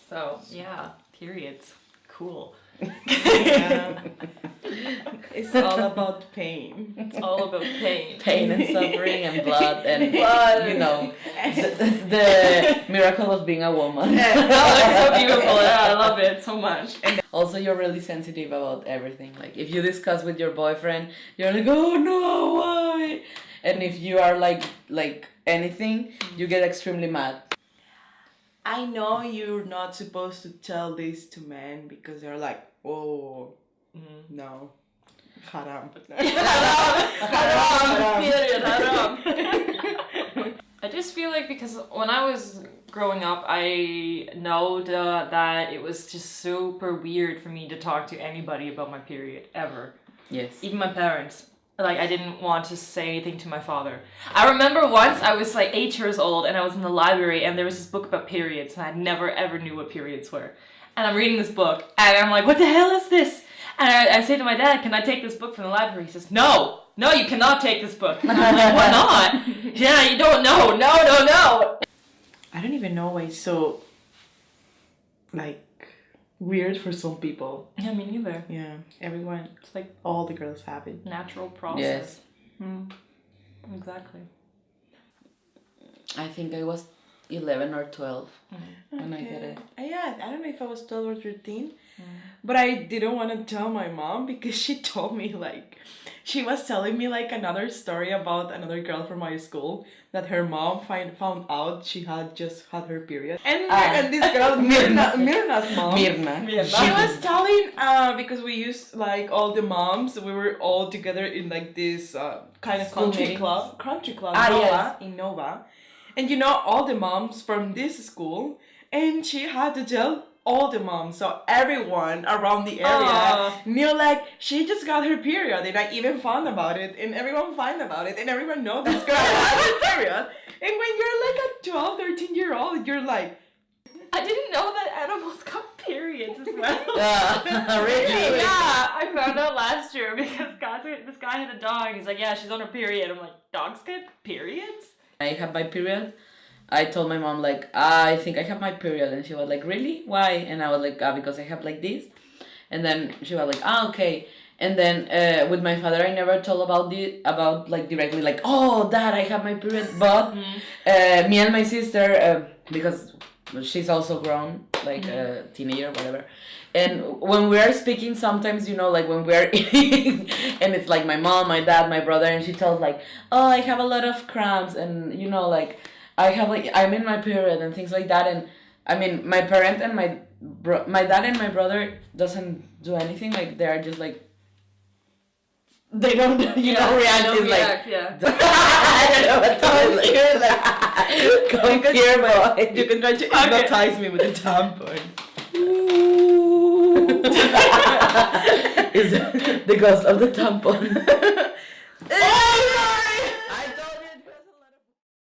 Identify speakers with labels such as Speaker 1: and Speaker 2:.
Speaker 1: So, yeah, periods. Cool.
Speaker 2: Yeah. It's all about pain.
Speaker 1: It's all about pain.
Speaker 3: Pain and suffering and blood and,
Speaker 1: Blood.
Speaker 3: you know, the miracle of being a woman.
Speaker 1: Oh, it's so beautiful. Yeah, I love it so much.
Speaker 3: Also, you're really sensitive about everything. Like, if you discuss with your boyfriend, you're like, oh no, why? And if you are like anything, you get extremely mad.
Speaker 2: I know you're not supposed to tell this to men because they're like, oh, no. Haram.
Speaker 1: Haram. Period. Haram. I just feel like because when I was growing up, I know that it was just super weird for me to talk to anybody about my period, ever.
Speaker 3: Yes.
Speaker 1: Even my parents. Like, I didn't want to say anything to my father. I remember once I was like 8 years old and I was in the library and there was this book about periods and I never ever knew what periods were. And I'm reading this book and I'm like, what the hell is this? And I say to my dad, can I take this book from the library? He says, no, you cannot take this book. And I'm like, why not? Yeah, you don't know. No.
Speaker 2: I don't even know why it's so, like, weird for some people.
Speaker 1: Yeah, me neither.
Speaker 2: Yeah, everyone,
Speaker 1: It's like
Speaker 2: all the girls have it.
Speaker 1: natural process.
Speaker 3: Yes.
Speaker 1: Exactly.
Speaker 3: I think I was 11 or 12 when I get it.
Speaker 2: Yeah, I don't know if I was 12 or 13, but I didn't want to tell my mom because she told me, like, she was telling me, like, another story about another girl from my school that her mom found out she had just had her period. And this girl, Mirna's mom.
Speaker 3: Mirna.
Speaker 2: She was telling, because we used, like, all the moms, we were all together in, like, this kind of
Speaker 3: School
Speaker 2: country
Speaker 3: meetings.
Speaker 2: club,
Speaker 3: Ah,
Speaker 2: Nova,
Speaker 3: yes.
Speaker 2: in Nova. And, you know, all the moms from this school, and she had to tell all the moms, so everyone around the area knew, like, she just got her period, and I even found about it, and everyone found about it, and everyone knows this girl had her period. And when you're like a 12, 13-year-old, you're like,
Speaker 1: I didn't know that animals got periods as well.
Speaker 3: Really?
Speaker 1: Yeah, I found out last year because this guy had a dog. He's like, yeah, she's on her period. I'm like, dogs get periods?
Speaker 3: I have my period. I told my mom, like, I think I have my period. And she was like, really? Why? And I was like, because I have like this. And then she was like, okay. And then with my father, I never told about like directly, like, oh, Dad, I have my period. But me and my sister, because she's also grown, like a teenager, whatever. And when we are speaking, sometimes, you know, like when we are eating, and it's like my mom, my dad, my brother, and she tells like, oh, I have a lot of cramps, and, you know, like, I'm in my period and things like that. And I mean, my parent and my dad and my brother doesn't do anything. Like, they're just like, they don't, react. It's like,
Speaker 1: yeah.
Speaker 3: I don't know what to do.
Speaker 2: you're like,
Speaker 3: Come here, boy.
Speaker 2: you can try to hypnotize me with a tampon.
Speaker 3: Is the ghost of the tampon.